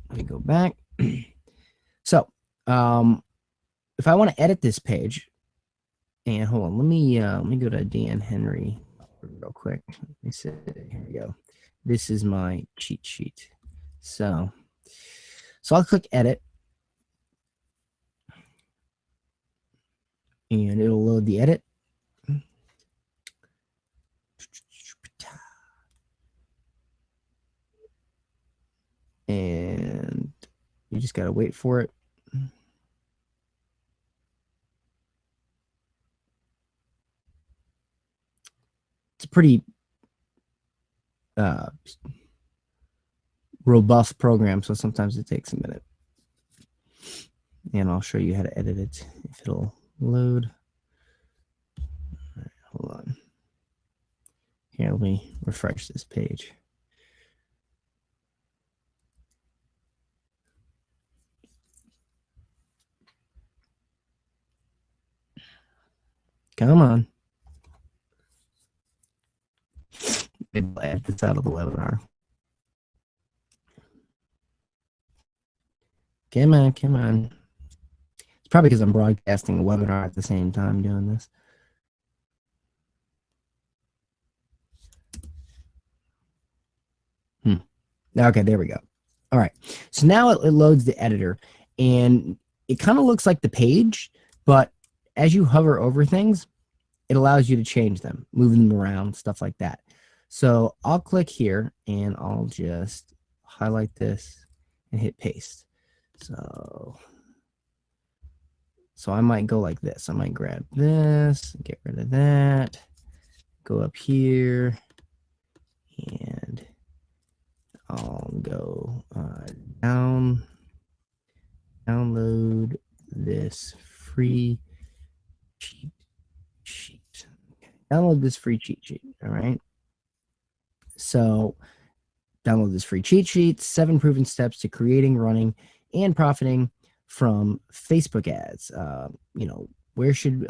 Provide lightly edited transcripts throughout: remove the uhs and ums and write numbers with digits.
let me go back. So if I want to edit this page, and hold on, let me go to Dan Henry real quick. Let me see. Here we go. This is my cheat sheet. So I'll click edit, and it'll load the edit. And you just gotta wait for it. It's a pretty robust program, so sometimes it takes a minute. And I'll show you how to edit it if it'll load. All right, hold on. Here, let me refresh this page. Come on. Maybe I'll add this out of the webinar. Come on, come on. It's probably because I'm broadcasting a webinar at the same time doing this. Okay, there we go. All right. So now it loads the editor, and it kind of looks like the page, but as you hover over things, it allows you to change them, move them around, stuff like that. So I'll click here, and I'll just highlight this and hit paste. So I might go like this. I might grab this, get rid of that, go up here, and I'll go download this free cheat sheet. Okay. Download this free cheat sheet. All right. So download this free cheat sheet, 7 proven steps to creating, running, and profiting from Facebook ads. You know, where should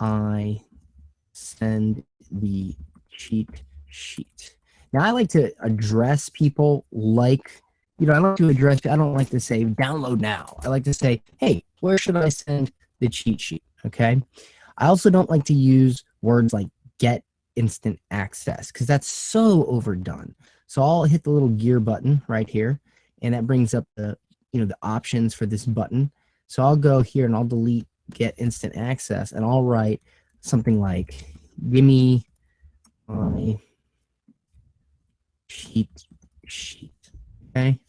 I send the cheat sheet? Now, I like to address people like, you know, I don't like to say download now. I like to say, hey, where should I send the cheat sheet? Okay. I also don't like to use words like get instant access because that's so overdone. So I'll hit the little gear button right here, and that brings up the, you know, the options for this button. So I'll go here and I'll delete get instant access, and I'll write something like, give me my cheat sheet. Okay.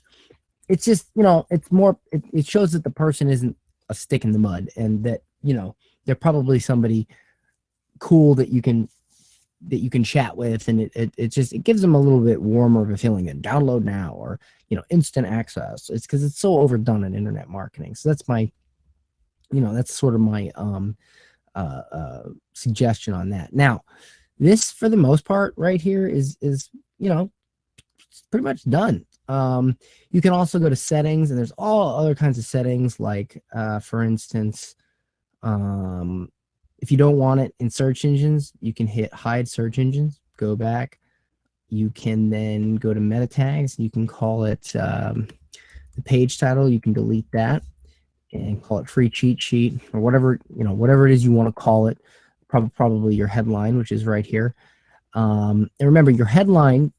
It's just, you know, it's more, it shows that the person isn't a stick in the mud, and that, you know, they're probably somebody cool that you can chat with, and it just, it gives them a little bit warmer of a feeling than download now or, you know, instant access. It's because it's so overdone in internet marketing. So that's my, you know, that's sort of my suggestion on that. Now, this for the most part right here is you know, it's pretty much done. You can also go to settings, and there's all other kinds of settings, like for instance, if you don't want it in search engines, you can hit hide search engines, go back. You can then go to meta tags. You can call it the page title. You can delete that and call it free cheat sheet, or whatever, you know, whatever it is you want to call it. Probably your headline, which is right here. And remember, your headline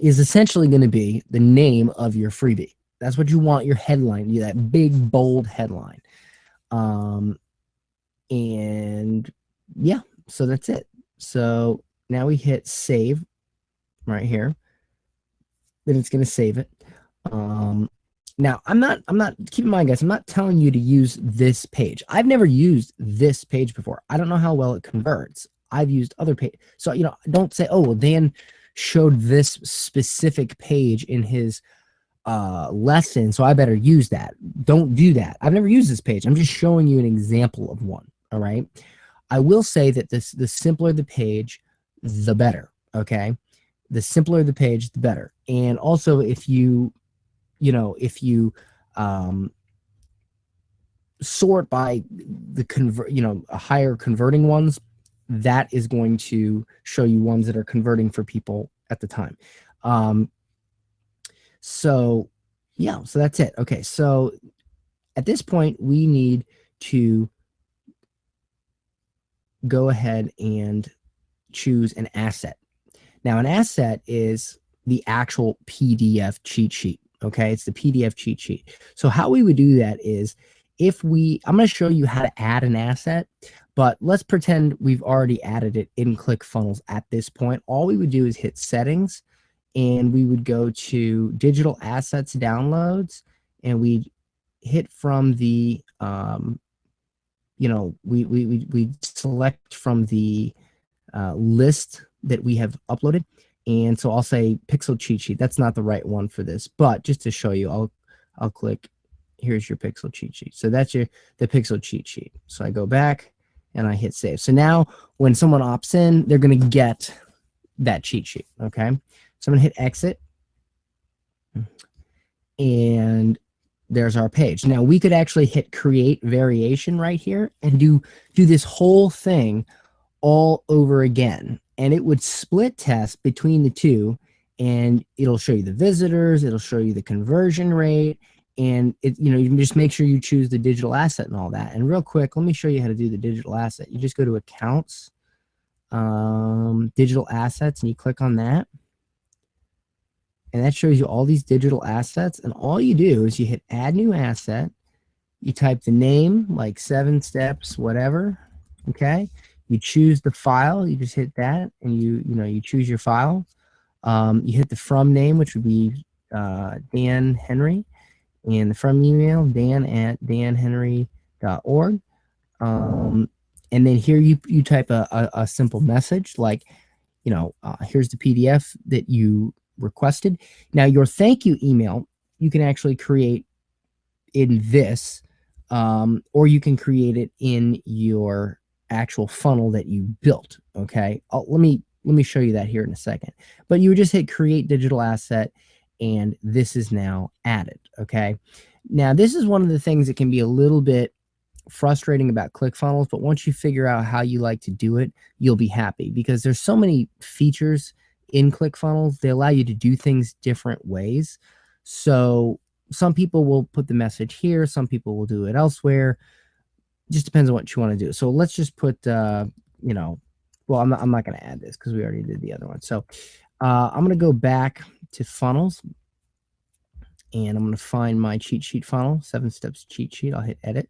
is essentially going to be the name of your freebie. That's what you want your headline, that big, bold headline. And yeah, so that's it. So now we hit save right here. Then it's going to save it. Now I'm not, keep in mind, guys, I'm not telling you to use this page. I've never used this page before. I don't know how well it converts. I've used other pages. So, you know, don't say, oh, well, Dan showed this specific page in his lesson, so I better use that. Don't do that. I've never used this page. I'm just showing you an example of one. All right. I will say that the simpler the page, the better. Okay. The simpler the page, the better. And also, if you sort by the higher converting ones, that is going to show you ones that are converting for people at the time. So yeah, so that's it. Okay, so at this point, we need to go ahead and choose an asset. Now, an asset is the actual PDF cheat sheet. Okay, it's the PDF cheat sheet. So, how we would do that is I'm going to show you how to add an asset, but let's pretend we've already added it in ClickFunnels at this point. All we would do is hit settings and we would go to digital assets downloads and we hit from the we select from the list that we have uploaded. And so I'll say pixel cheat sheet. That's not the right one for this, but just to show you, I'll click, here's your pixel cheat sheet. So that's the pixel cheat sheet. So I go back and I hit save. So now when someone opts in, they're going to get that cheat sheet. Okay. So I'm going to hit exit and there's our page. Now we could actually hit create variation right here and do this whole thing all over again. And it would split test between the two and it'll show you the visitors, it'll show you the conversion rate, and you can just make sure you choose the digital asset and all that. And real quick, let me show you how to do the digital asset. You just go to accounts, digital assets, and you click on that. And that shows you all these digital assets. And all you do is you hit add new asset. You type the name, like 7 steps, whatever. Okay. You choose the file. You just hit that, and you choose your file. You hit the from name, which would be Dan Henry, and the from email dan@danhenry.org. And then here you type a simple message like, here's the PDF that you requested. Now your thank you email you can actually create in this, or you can create it in your actual funnel that you built. Okay, let me show you that here in a second. But you would just hit create digital asset, and this is now added. Okay, now this is one of the things that can be a little bit frustrating about ClickFunnels, but once you figure out how you like to do it, you'll be happy because there's so many features in ClickFunnels. They allow you to do things different ways. So some people will put the message here, some people will do it elsewhere. Just depends on what you want to do. So let's just put well, I'm not going to add this because we already did the other one. So I'm going to go back to funnels and I'm going to find my cheat sheet funnel, 7 steps cheat sheet. I'll hit edit.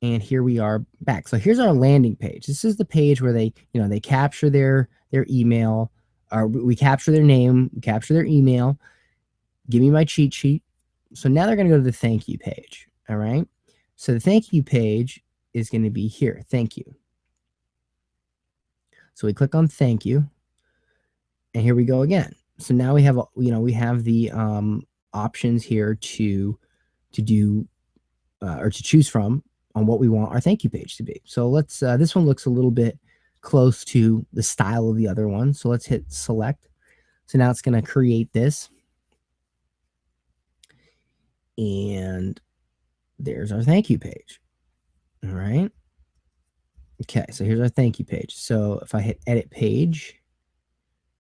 And here we are back. So here's our landing page. This is the page where they capture their email, or we capture their name, we capture their email, give me my cheat sheet. So now they're going to go to the thank you page. All right. So the thank you page is going to be here. Thank you. So we click on thank you. And here we go again. So now we have, we have the options here to do or to choose from on what we want our thank you page to be. So let's, this one looks a little bit close to the style of the other one. So let's hit select. So now it's going to create this. And there's our thank you page. All right. Okay. So here's our thank you page. So if I hit edit page,